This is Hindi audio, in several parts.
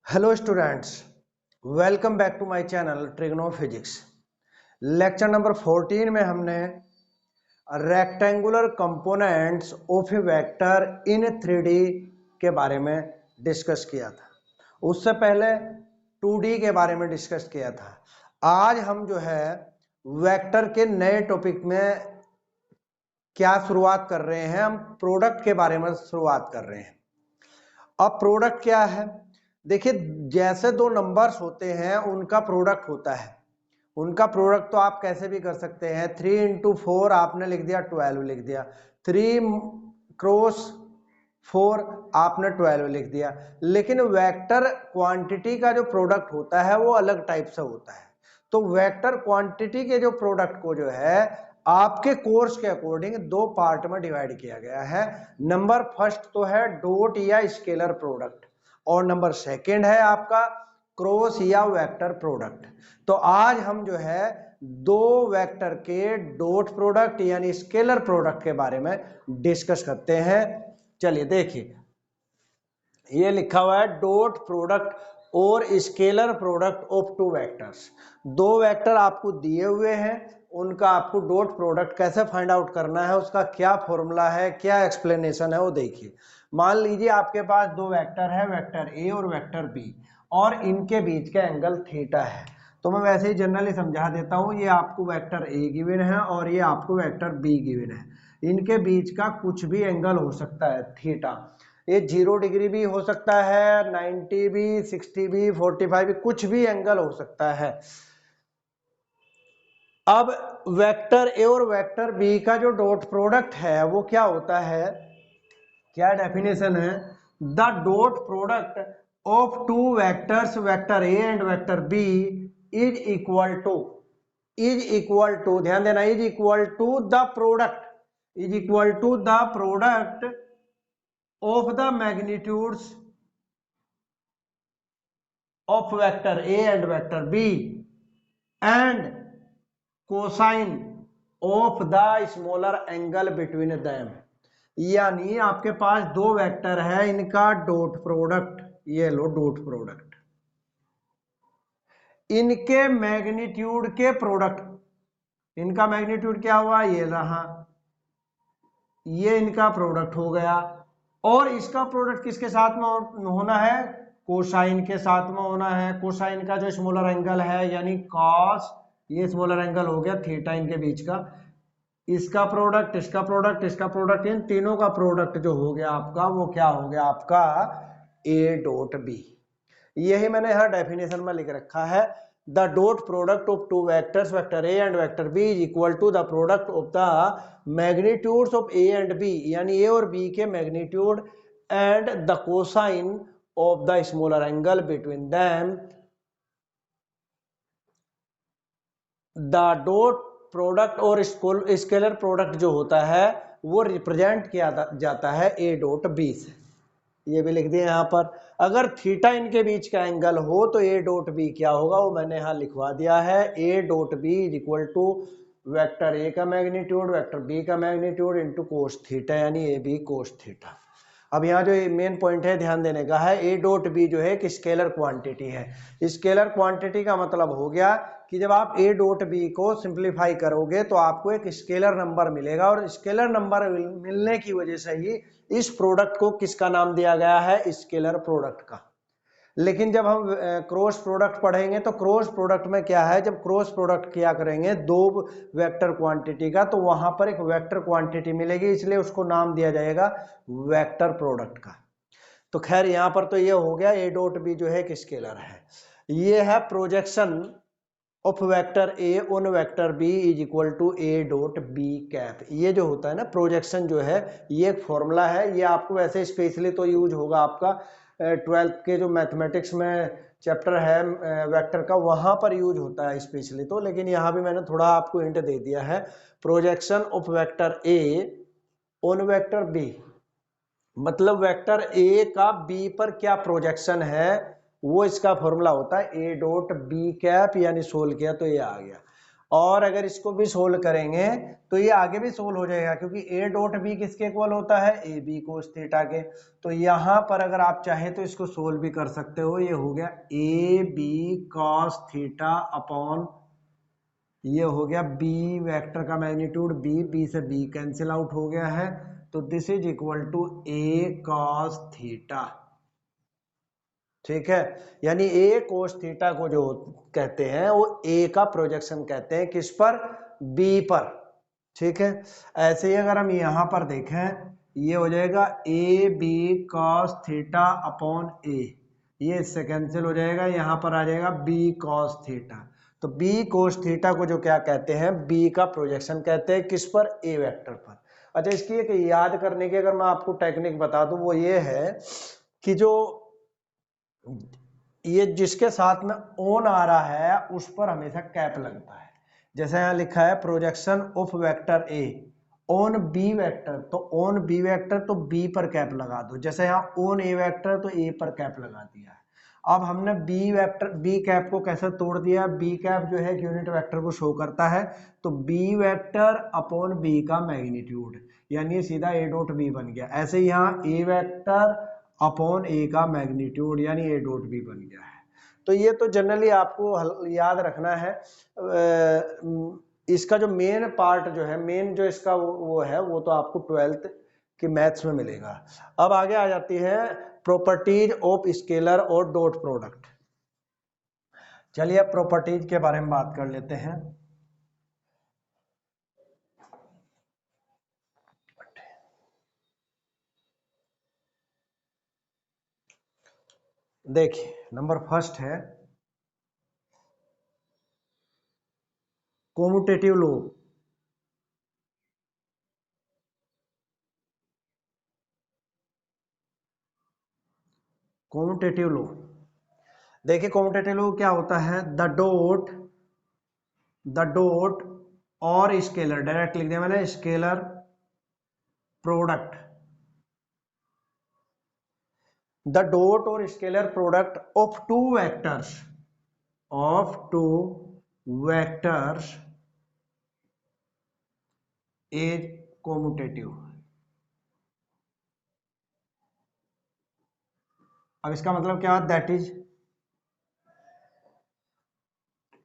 Hello students, welcome back to my channel Trigno Physics. Lecture number 14 में हमने rectangular components of a vector in 3D के बारे में डिस्कस किया था। उससे पहले 2D के बारे में डिस्कस किया था। आज हम जो है वेक्टर के नए टॉपिक में क्या शुरुआत कर रहे हैं, हम प्रोडक्ट के बारे में शुरुआत कर रहे हैं। अब प्रोडक्ट क्या है? देखिए, जैसे दो नंबर्स होते हैं उनका प्रोडक्ट होता है। उनका प्रोडक्ट तो आप कैसे भी कर सकते हैं। 3 इंटू 4 आपने लिख दिया 12 लिख दिया, 3 क्रॉस 4 आपने 12 लिख दिया। लेकिन वेक्टर क्वांटिटी का जो प्रोडक्ट होता है वो अलग टाइप से होता है। तो वेक्टर क्वांटिटी के जो प्रोडक्ट को जो है आपके कोर्स के अकॉर्डिंग दो पार्ट में डिवाइड किया गया है। नंबर फर्स्ट तो है डॉट या स्केलर प्रोडक्ट, और नंबर सेकंड है आपका क्रॉस या वेक्टर प्रोडक्ट। तो आज हम जो है दो वेक्टर के डॉट प्रोडक्ट यानी स्केलर प्रोडक्ट के बारे में डिस्कस करते हैं। चलिए देखिए, ये लिखा हुआ है डॉट प्रोडक्ट और scalar product of two vectors. दो वेक्टर आपको दिए हुए हैं, उनका आपको डॉट प्रोडक्ट कैसे फाइंड आउट करना है, उसका क्या फॉर्मूला है, क्या एक्सप्लेनेशन है वो देखिए। मान लीजिए आपके पास दो वेक्टर है, वेक्टर ए और वेक्टर बी, और इनके बीच का एंगल थीटा है। तो मैं वैसे ही जनरली समझा देता हूं, ये आपको वेक्टर ए गिवन है और ये आपको वेक्टर बी गिवन है। इनके बीच का कुछ भी एंगल हो सकता है थीटा। ये 0 डिग्री भी हो सकता है, 90 भी, 60 भी, 45 भी, कुछ भी एंगल हो सकता है। अब वेक्टर ए और वेक्टर बी का जो डॉट प्रोडक्ट है वो क्या होता है, क्या डेफिनेशन है? The dot product of two vectors vector A and vector B is equal to, ध्यान देना, is equal to the product, is equal to the product of the magnitudes of vector A and vector B and cosine of the smaller angle between them. यानी आपके पास दो वेक्टर है, इनका डॉट प्रोडक्ट, ये लो डॉट प्रोडक्ट, इनके मैग्नीट्यूड के प्रोडक्ट, इनका मैग्नीट्यूड क्या हुआ, ये रहा, ये इनका प्रोडक्ट हो गया। और इसका प्रोडक्ट किसके साथ में होना है? कोसाइन के साथ में होना है। कोसाइन का जो स्मॉलर एंगल है यानी कॉस, ये स्मॉलर एंगल हो गया थीटा, इनके बीच का, इसका प्रोडक्ट, इसका प्रोडक्ट, इसका प्रोडक्ट, इन तीनों का प्रोडक्ट जो हो गया आपका, वो क्या हो गया आपका ए डॉट बी। यही मैंने यहां डेफिनेशन में लिख रखा है। The dot product of two vectors vector A and vector B is equal to the product of the magnitudes of A and B, यानी ए और बी के magnitude and the cosine of the smaller angle between them. The dot product और स्केलर प्रोडक्ट जो होता है वो रिप्रेजेंट किया जाता है ए डॉट बी से। ये भी लिख दिया यहाँ पर। अगर थीटा इनके बीच का एंगल हो तो ए डॉट बी क्या होगा वो मैंने यहाँ लिखवा दिया है। A dot B is equal to vector A का मैग्नीट्यूड वेक्टर बी का मैग्नीट्यूड इंटू कोस थीटा, यानी ए बी कोस थीटा। अब यहाँ जो मेन पॉइंट है ध्यान देने का है, ए डॉट बी जो है एक स्केलर क्वांटिटी है। स्केलर क्वांटिटी का मतलब हो गया कि जब आप ए डॉट बी को सिंप्लीफाई करोगे तो आपको एक स्केलर नंबर मिलेगा, और स्केलर नंबर मिलने की वजह से ही इस प्रोडक्ट को किसका नाम दिया गया है, स्केलर प्रोडक्ट का। लेकिन जब हम क्रॉस प्रोडक्ट पढ़ेंगे तो क्रॉस प्रोडक्ट में क्या है, जब क्रॉस प्रोडक्ट किया करेंगे दो वेक्टर क्वांटिटी का तो वहां पर एक वेक्टर क्वांटिटी मिलेगी, इसलिए उसको नाम दिया जाएगा वेक्टर प्रोडक्ट का। तो खैर यहां पर तो ये हो गया ए डॉट बी जो है एक स्केलर है। ये है projection of vector A on vector B is equal to A dot B cap. ये जो होता है ना प्रोजेक्शन जो है, ये एक फॉर्मूला है। ये आपको वैसे स्पेशली तो यूज होगा आपका 12th के जो मैथमेटिक्स में चैप्टर है वेक्टर का, वहां पर यूज होता है स्पेशली तो, लेकिन यहाँ भी मैंने थोड़ा आपको हिंट दे दिया है। Projection of vector A on vector B, मतलब वेक्टर ए का बी पर क्या प्रोजेक्शन है, वो इसका फॉर्मूला होता है ए डॉट बी कैप, यानी सोल्व किया तो ये आ गया। और अगर इसको भी सोल्व करेंगे तो ये आगे भी सोल्व हो जाएगा, क्योंकि ए डॉट बी किसके इक्वल होता है, ए बी कोस थीटा के। तो यहाँ पर अगर आप चाहे तो इसको सोल्व भी कर सकते हो। ये हो गया A B cos theta upon, ये हो गया बी वेक्टर का मैग्नीट्यूड बी, बी से बी कैंसिल आउट हो गया है, तो this is equal to A cos theta. ठीक है, यानी ए कोस थीटा को जो कहते हैं वो ए का प्रोजेक्शन कहते हैं, किस पर, बी पर। ठीक है, ऐसे ही अगर हम यहां पर देखें, ये हो जाएगा A B cos theta upon A, ये इससे कैंसिल हो जाएगा, यहां पर आ जाएगा बी कॉस थीटा। तो बी कोस थीटा को जो क्या कहते हैं, बी का प्रोजेक्शन कहते हैं, किस पर, ए वेक्टर पर। अच्छा, इसकी एक याद करने की अगर मैं आपको टेक्निक बता दूं, वो ये है कि जो ये जिसके साथ में ओन आ रहा है उस पर हमेशा कैप लगता है। जैसे यहाँ लिखा है projection of vector A on B vector, तो ऑन बी वेक्टर तो बी पर कैप लगा दो। जैसे यहाँ ऑन ए वेक्टर तो ए पर कैप लगा दिया है। अब हमने बी वेक्टर, बी कैप को कैसे तोड़ दिया, बी कैप जो है यूनिट वेक्टर को शो करता है, तो बी वेक्टर अपॉन बी का मैग्नीट्यूड, यानी सीधा ए डॉट बी बन गया। ऐसे यहाँ ए वेक्टर अपॉन ए का मैग्नीट्यूड, यानी ए डॉट बी बन गया है। तो ये तो जनरली आपको याद रखना है। इसका जो मेन पार्ट जो है, मेन जो इसका वो है, वो तो आपको 12th की मैथ्स में मिलेगा। अब आगे आ जाती है प्रॉपर्टीज ऑफ स्केलर और डॉट प्रोडक्ट। चलिए अब प्रॉपर्टीज के बारे में बात कर लेते हैं। देखिए, नंबर फर्स्ट है कोम्यूटेटिव लॉ। कोम्यूटेटिव लॉ, देखिए कोम्यूटेटिव लॉ क्या होता है, द डॉट और स्केलर, डायरेक्ट लिख दिया मैंने, स्केलर प्रोडक्ट, द डॉट और scalar product of two vectors is commutative. अब इसका मतलब क्या, that is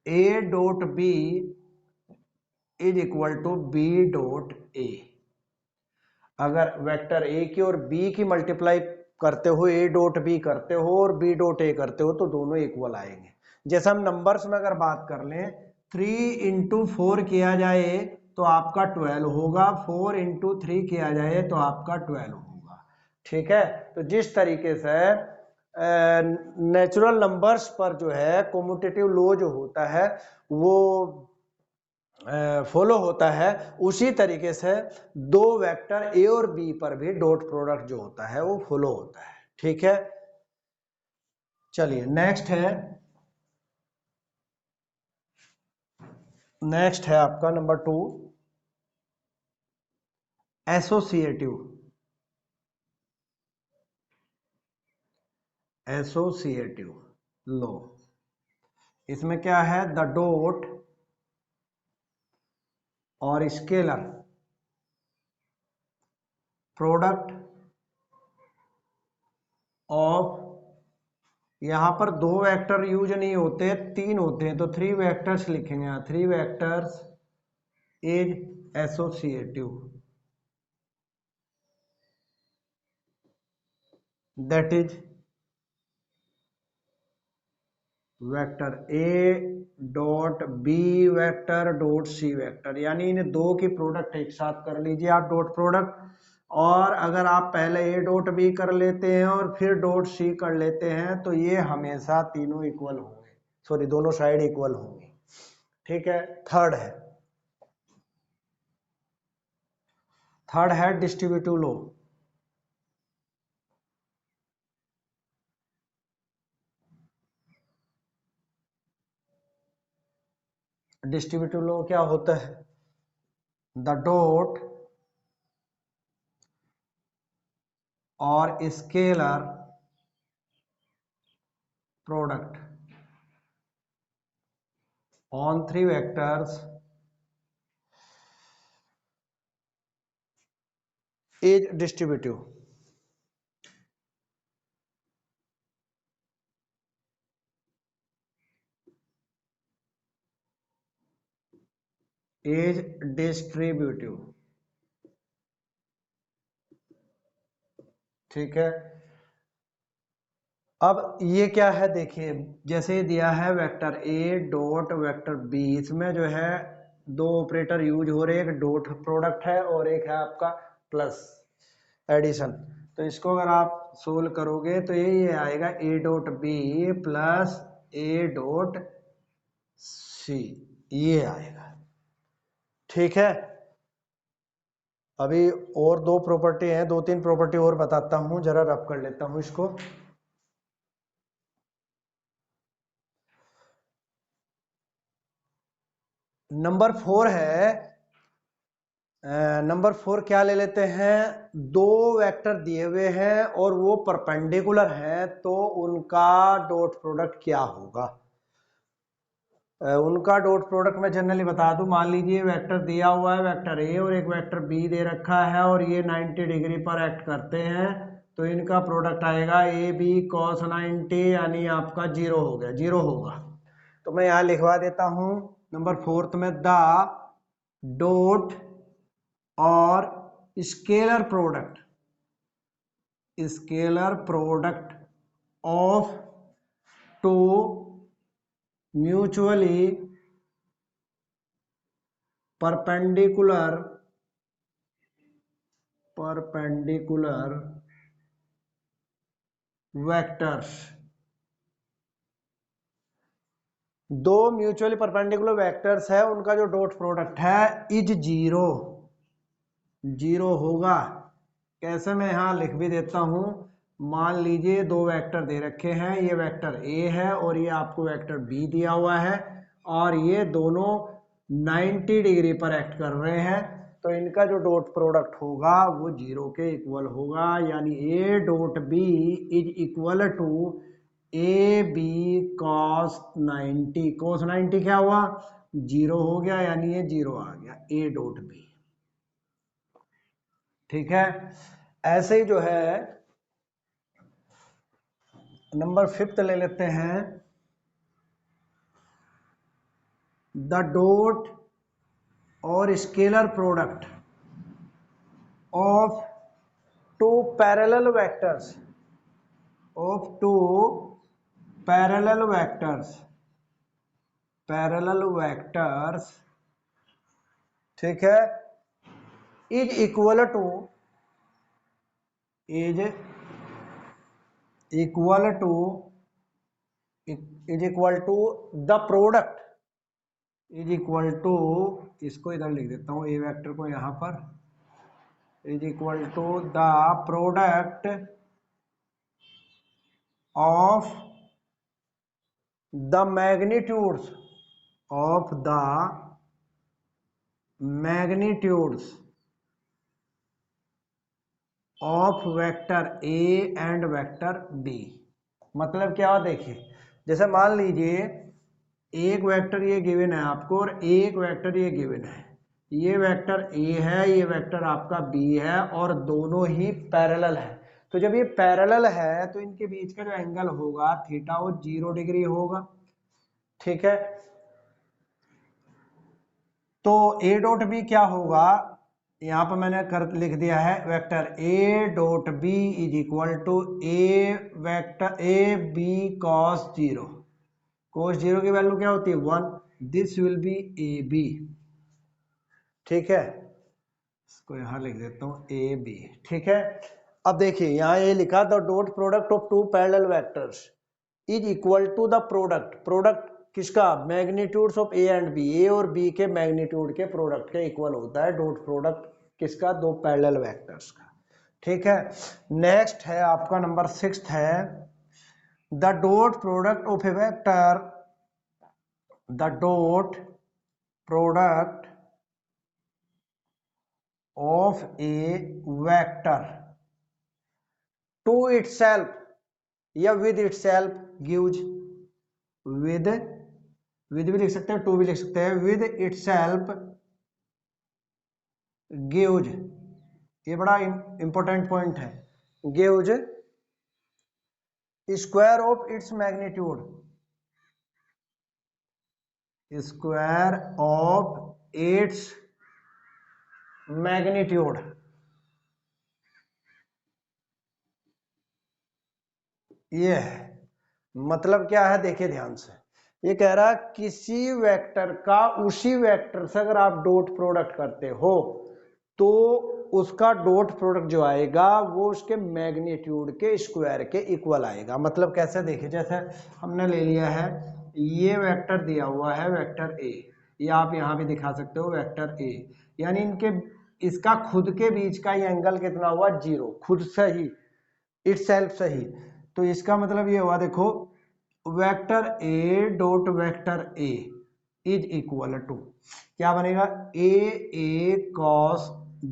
A dot B is equal to B dot A. अगर वेक्टर ए की और बी की मल्टीप्लाई करते हो, ए डॉट बी करते हो और बी डॉट ए करते हो, तो दोनों इक्वल आएंगे। जैसे हम नंबर्स में अगर बात कर लें, 3 इंटू 4 किया जाए तो आपका 12 होगा, 4 इंटू 3 किया जाए तो आपका 12 होगा। ठीक है, तो जिस तरीके से नेचुरल नंबर्स पर जो है कोम्यूटेटिव लॉ जो होता है वो फॉलो होता है, उसी तरीके से दो वेक्टर ए और बी पर भी डॉट प्रोडक्ट जो होता है वो फॉलो होता है। ठीक है, चलिए नेक्स्ट है आपका नंबर 2, एसोसिएटिव लॉ। इसमें क्या है, द डॉट और स्केलर प्रोडक्ट ऑफ, यहां पर दो वेक्टर यूज नहीं होते, 3 होते हैं, तो 3 वेक्टर्स लिखेंगे यहाँ, 3 vectors is associative, that is vector A dot B vector dot C vector, यानी इन दो की प्रोडक्ट एक साथ कर लीजिए आप, डॉट प्रोडक्ट। और अगर आप पहले ए डॉट बी कर लेते हैं और फिर डॉट सी कर लेते हैं तो ये हमेशा तीनों इक्वल होंगे, सॉरी दोनों साइड इक्वल होंगी। ठीक है, थर्ड है डिस्ट्रीब्यूटिव लॉ। डिस्ट्रीब्यूटिव लॉ क्या होता है, द डॉट और scalar product on 3 vectors as distributive. As distributive, ठीक है। अब ये क्या है देखिए, जैसे दिया है vector A dot vector B, इसमें जो है दो ऑपरेटर यूज हो रहे हैं, एक डॉट प्रोडक्ट है और एक है आपका प्लस एडिशन। तो इसको अगर आप सोल्व करोगे तो ये आएगा A dot B plus A dot C, ये आएगा, ठीक है। अभी और दो प्रॉपर्टी हैं, दो तीन प्रॉपर्टी और बताता हूं, जरा रब कर लेता हूं इसको। नंबर 4 है, नंबर 4 क्या ले लेते हैं, दो वेक्टर दिए हुए हैं और वो परपेंडिकुलर हैं, तो उनका डॉट प्रोडक्ट क्या होगा। उनका डॉट प्रोडक्ट मैं जनरली बता दूं, मान लीजिए वेक्टर दिया हुआ है वेक्टर ए और एक वेक्टर बी दे रखा है और ये 90 डिग्री पर एक्ट करते हैं, तो इनका प्रोडक्ट आएगा ए बी कॉस 90, यानी आपका जीरो हो गया, जीरो होगा। तो मैं यहां लिखवा देता हूं नंबर 4 में द डॉट और scalar product of two mutually perpendicular vectors, दो म्यूचुअली परपेंडिकुलर वेक्टर्स है, उनका जो डॉट प्रोडक्ट है इज जीरो, जीरो होगा। कैसे, मैं यहां लिख भी देता हूं, मान लीजिए दो वेक्टर दे रखे हैं, ये वेक्टर ए है और ये आपको वेक्टर बी दिया हुआ है और ये दोनों 90 डिग्री पर एक्ट कर रहे हैं, तो इनका जो डॉट प्रोडक्ट होगा वो जीरो के इक्वल होगा, यानी A dot B is equal to A B cos 90, cos 90 क्या हुआ, जीरो हो गया, यानी ये जीरो आ गया ए डॉट बी, ठीक है। ऐसे ही जो है नंबर 5 ले लेते हैं, द डॉट और scalar product of two parallel vectors, of two parallel vectors, ठीक है, is equal to is equal to the product, is equal to, इसको इधर लिख देता हूं ए वेक्टर को यहां पर, is equal to the product of the magnitudes of vector A and vector B. मतलब क्या हो देखिए, जैसे मान लीजिए एक वेक्टर ये गिवन है आपको और एक वेक्टर ये गिवन है, ये वेक्टर ए है, ये वेक्टर आपका बी है और दोनों ही पैरेलल है। तो जब ये पैरेलल है तो इनके बीच का जो एंगल होगा थीटा वो 0 डिग्री होगा, ठीक है। तो ए डॉट बी क्या होगा, यहां पर मैंने कर लिख दिया है vector A dot B is equal to A vector A B cos 0, cos 0 की वैल्यू क्या होती है 1, this will be A B, ठीक है। इसको यहां लिख देता हूं ए बी, ठीक है। अब देखिए यहां ये लिखा the dot product of two parallel vectors is equal to the product किसका, magnitudes of A and B, A और बी के मैग्नीट्यूड के प्रोडक्ट के इक्वल होता है डॉट प्रोडक्ट किसका, दो पैरेलल वेक्टर्स का, ठीक है। नेक्स्ट है आपका नंबर 6 है, the dot product of a vector, the dot product of a vector to itself या विद इटसेल्फ गिव्स, विद भी लिख सकते हैं, टू भी लिख सकते हैं, विद इटसेल्फ गिव्स ये बड़ा इंपॉर्टेंट पॉइंट है। Gives square of its magnitude, square of its magnitude. ये है मतलब क्या है, देखिए ध्यान से। ये कह रहा है किसी वेक्टर का उसी वेक्टर से अगर आप डॉट प्रोडक्ट करते हो तो उसका डॉट प्रोडक्ट जो आएगा वो उसके मैग्नीट्यूड के स्क्वायर के इक्वल आएगा। मतलब कैसे, देखिए जैसे हमने ले लिया है ये वेक्टर दिया हुआ है वेक्टर ए, ये आप यहां भी दिखा सकते हो वेक्टर ए, यानी इनके इसका खुद के बीच का ये एंगल कितना हुआ, 0, खुद से ही, इटसेल्फ से ही। तो इसका मतलब ये हुआ, देखो vector A dot vector A is equal to क्या बनेगा, ए कॉस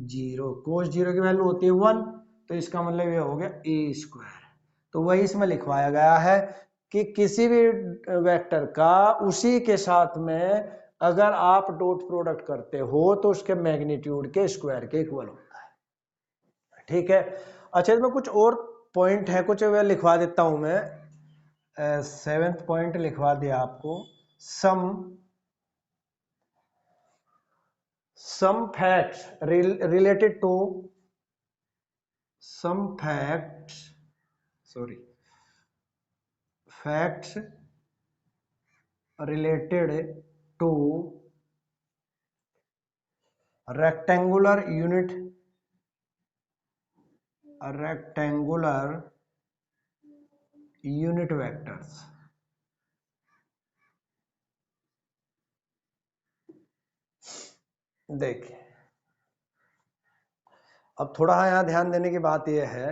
0, कॉस 0 की वैल्यू होती है 1, तो इसका मतलब ये हो गया ए स्क्वायर। तो वही इसमें लिखवाया गया है कि किसी भी वेक्टर का उसी के साथ में अगर आप डॉट प्रोडक्ट करते हो तो उसके मैग्नीट्यूड के स्क्वायर के इक्वल होता है। ठीक है, अच्छा इसमें कुछ और पॉइंट है, कुछ मैं लिखवा देता हूं मैं। 7th पॉइंट लिखवा दिया आपको, some facts related to some facts related to rectangular unit vectors। देखिए अब थोड़ा यहाँ ध्यान देने की बात यह है,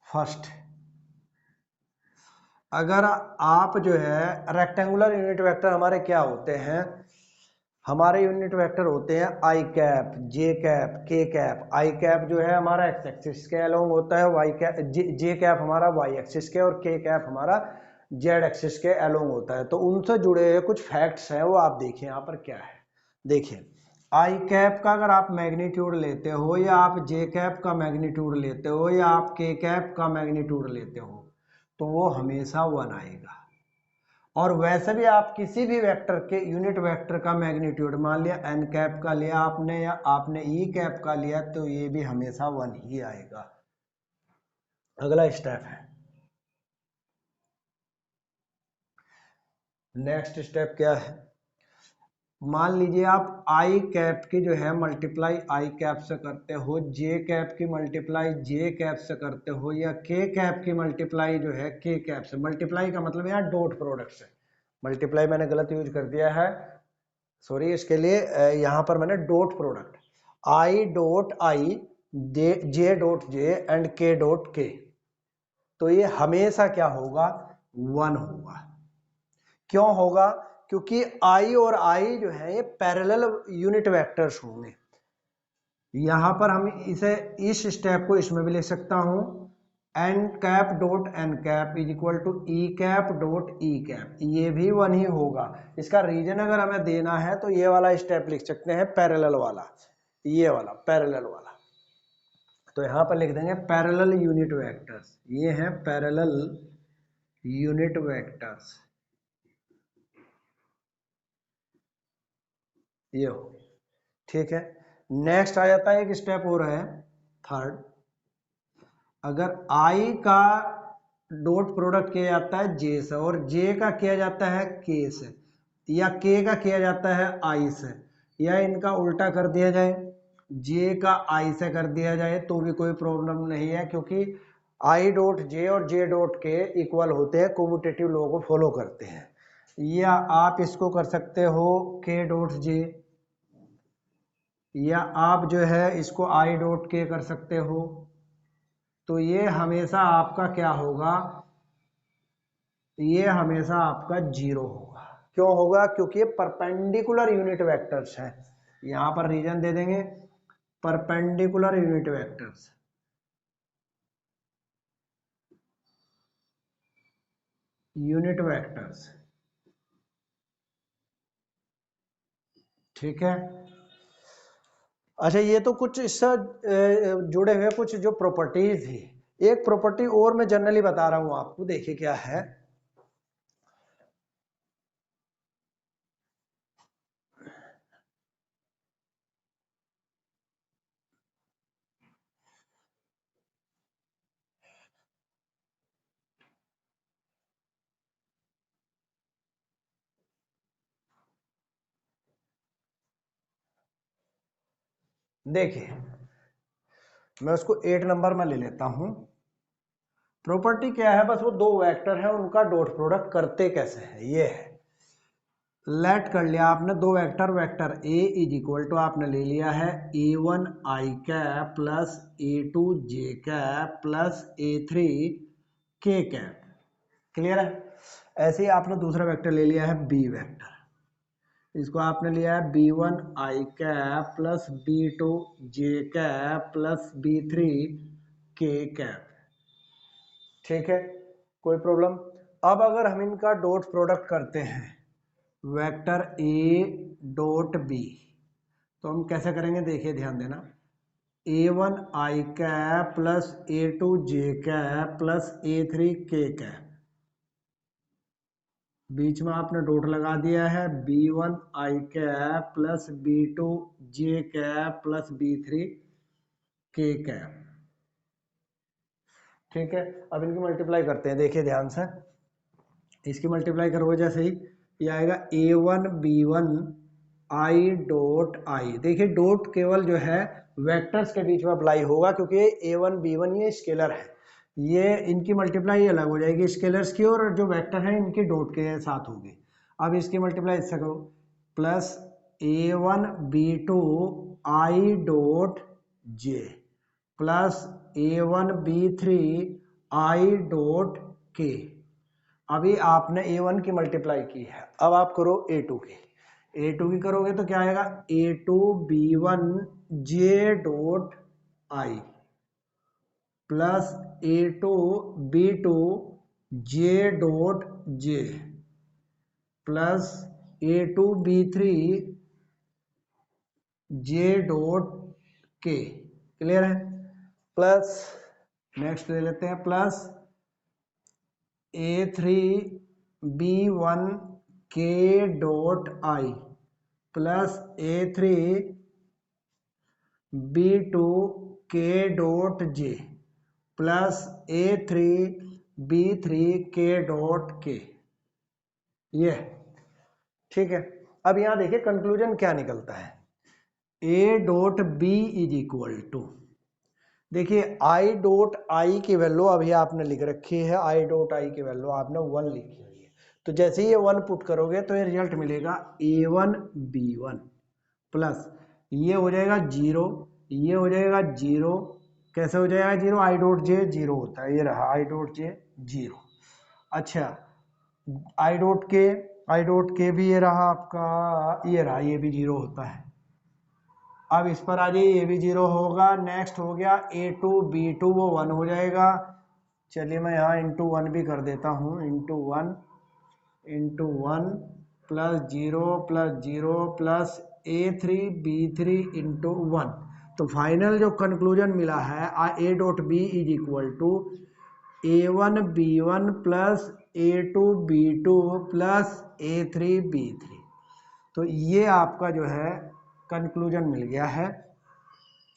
फर्स्ट अगर आप जो है रेक्टेंगुलर यूनिट वेक्टर हमारे क्या होते हैं, हमारे यूनिट वेक्टर होते हैं आई कैप, जे कैप, के कैप। आई कैप जो है हमारा एक्स एक्सिस के अलोंग होता है, वाई कैप, जे कैप हमारा वाई एक्सिस के, और के कैप हमारा जेड एक्सिस के अलोंग होता है। तो उनसे जुड़े हुए कुछ फैक्ट्स हैं, वो आप देखिए यहाँ पर क्या है। देखिए आई कैप का अगर आप मैग्नीट्यूड लेते हो, या आप जे कैप का मैग्नीट्यूड लेते हो, या आप के कैप का मैग्नीट्यूड लेते हो, तो वो हमेशा 1 आएगा। और वैसे भी आप किसी भी वेक्टर के यूनिट वेक्टर का मैग्नीट्यूड, मान लिया एन कैप का लिया आपने या आपने ई कैप का लिया, तो ये भी हमेशा 1 ही आएगा। अगला स्टेप है, नेक्स्ट स्टेप क्या है, मान लीजिए आप आई कैप की जो है मल्टीप्लाई आई कैप से करते हो, जे कैप की मल्टीप्लाई जे कैप से करते हो, या के कैप की मल्टीप्लाई जो है के कैप से। मल्टीप्लाई का मतलब यहाँ डॉट प्रोडक्ट से, मल्टीप्लाई मैंने गलत यूज कर दिया है, सॉरी इसके लिए। यहां पर मैंने dot product, I dot I, J dot J and के डॉट के, तो ये हमेशा क्या होगा, 1 होगा। क्यों होगा, क्योंकि आई और आई जो है ये पैरेलल यूनिट वेक्टर्स होंगे। यहां पर हम इसे इस स्टेप को इसमें भी लिख सकता हूं, N cap dot N cap is equal to E cap dot E cap, ये भी 1 ही होगा। इसका रीजन अगर हमें देना है तो ये वाला स्टेप लिख सकते हैं, पैरेलल वाला, ये वाला पैरेलल वाला। तो यहां पर लिख देंगे पैरेलल यूनिट वेक्टर्स, ये हैं पैरेलल यूनिट वेक्टर्स, ये हो। ठीक है, नेक्स्ट आ जाता है एक स्टेप हो रहा है, थर्ड। अगर आई का डॉट प्रोडक्ट किया जाता है जे से, और जे का किया जाता है के से, या के का किया जाता है आई से, या इनका उल्टा कर दिया जाए, जे का आई से कर दिया जाए, तो भी कोई प्रॉब्लम नहीं है, क्योंकि आई डॉट जे और जे डॉट के इक्वल होते हैं, कोम्यूटेटिव लॉ को फॉलो करते हैं। या आप इसको कर सकते हो के डॉट जे, या आप जो है इसको आई डॉट के कर सकते हो। तो ये हमेशा आपका क्या होगा, ये हमेशा आपका 0 होगा। क्यों होगा, क्योंकि ये परपेंडिकुलर यूनिट वेक्टर्स हैं। यहां पर रीजन दे देंगे, perpendicular unit vectors, unit vectors. ठीक है, अच्छा, ये तो कुछ इससे जुड़े हुए कुछ जो प्रॉपर्टीज थी। एक प्रॉपर्टी और मैं जनरली बता रहा हूं आपको, देखिए क्या है। देखिए, मैं उसको 8 नंबर में ले लेता हूं। प्रॉपर्टी क्या है, बस वो दो वेक्टर है, उनका डॉट प्रोडक्ट करते कैसे है, ये है। लेट कर लिया आपने दो vector, vector A is equal to आपने ले लिया है a1 i cap plus a2 j cap plus a3 k cap. Clear है। ऐसे ही आपने दूसरा वेक्टर ले लिया है b वेक्टर, इसको आपने लिया है b1 i cap plus b2 j cap plus b3 k cap. ठीक है, कोई प्रॉब्लम। अब अगर हम इनका डॉट प्रोडक्ट करते हैं वेक्टर ए डॉट बी, तो हम कैसे करेंगे, देखिए ध्यान देना। a1 i cap plus a2 j cap plus a3 k cap, बीच में आपने डॉट लगा दिया है b1 i cap plus b2 j cap plus b3 k cap. ठीक है, अब इनकी मल्टीप्लाई करते हैं, देखिए ध्यान से। इसकी मल्टीप्लाई करोगे जैसे ही, ये आएगा a1 b1 i dot i। देखिए डॉट केवल जो है वेक्टर्स के बीच में अप्लाई होगा, क्योंकि a1 b1 ये स्केलर है, ये इनकी मल्टीप्लाई अलग हो जाएगी स्केलर्स की, और जो वेक्टर है इनकी डॉट के साथ होगी। अब इसकी मल्टीप्लाई इससे करो, plus a1 b2 i dot j plus a1 b3 i dot k। अभी आपने a1 की मल्टीप्लाई की है, अब आप करो a2 की। a2 की करोगे तो क्या आएगा, a2 b1 j dot i plus a2 b2 j dot j plus a2 b3 j dot k। Clear है। प्लस नेक्स्ट ले लेते हैं, plus a3 b1 k dot i plus a3 b2 k dot j plus a3 b3 k dot k। ये ठीक है। अब यहां देखिए कंक्लूजन क्या निकलता है, a dot b is equal to, देखिए आई डॉट आई की वैल्यू अभी आपने लिख रखी है, आई डॉट आई की वैल्यू आपने 1 लिखी हुई है, तो जैसे ही ये 1 पुट करोगे तो ये रिजल्ट मिलेगा a1 b1 प्लस ये हो जाएगा 0, ये हो जाएगा 0। कैसे हो जाएगा 0, आई डॉट जे 0 होता है, ये रहा आई डॉट जे 0। अच्छा, आई डॉट के भी ये रहा आपका, ये रहा, ये भी 0 होता है। अब इस पर आ जाइए, ये भी 0 होगा। नेक्स्ट हो गया a2 b2, वो 1 हो जाएगा। चलिए मैं यहाँ इंटू 1 भी कर देता हूँ, into 1 plus 0 plus a3 b3 into 1। तो फाइनल जो कंक्लूजन मिला है a dot B is equal to a1 b1 plus a2 b2 plus a3 b3। तो ये आपका जो है कंक्लूजन मिल गया है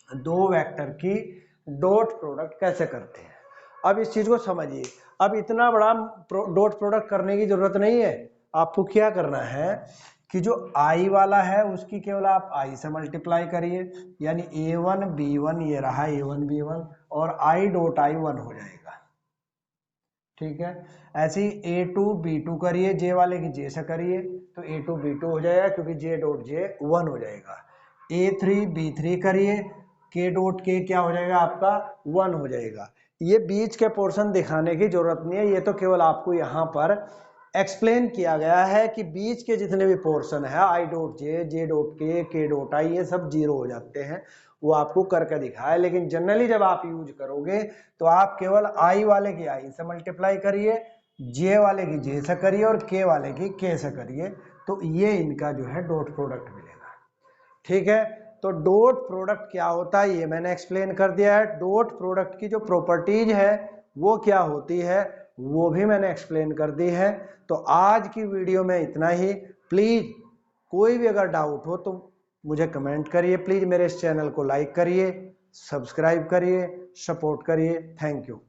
दो वेक्टर की डॉट प्रोडक्ट कैसे करते हैं। अब इस चीज को समझिए, अब इतना बड़ा डॉट प्रोडक्ट करने की जरूरत नहीं है। आपको क्या करना है कि जो i वाला है उसकी केवल आप i से मल्टीप्लाई करिए, यानी a1 b1, ये रहा a1 b1, और i डॉट i 1 हो जाएगा। ठीक है, ऐसे ही a2 b2 करिए, j वाले की j से करिए तो a2 b2 हो जाएगा, क्योंकि j डॉट j 1 हो जाएगा। a3 b3 करिए, k डॉट k क्या हो जाएगा आपका 1 हो जाएगा। ये बीच के पोर्शन दिखाने की जरूरत नहीं है, ये तो केवल आपको यहाँ पर एक्सप्लेन किया गया है कि बीच के जितने भी पोर्शन है i dot j dot k dot i, ये सब 0 हो जाते हैं, वो आपको करके दिखाया है। लेकिन जनरली जब आप यूज करोगे तो आप केवल i वाले की i से मल्टीप्लाई करिए, j वाले की j से करिए, और k वाले की k से करिए, तो ये इनका जो है डॉट प्रोडक्ट मिलेगा। ठीक है, तो डॉट प्रोडक्ट क्या होता है ये मैंने एक्सप्लेन कर दिया है। डॉट प्रोडक्ट की जो प्रॉपर्टीज है वो क्या होती है वो भी मैंने एक्सप्लेन कर दी है। तो आज की वीडियो में इतना ही। प्लीज कोई भी अगर डाउट हो तो मुझे कमेंट करिए, प्लीज मेरे इस चैनल को लाइक करिए, सब्सक्राइब करिए, सपोर्ट करिए। Thank you.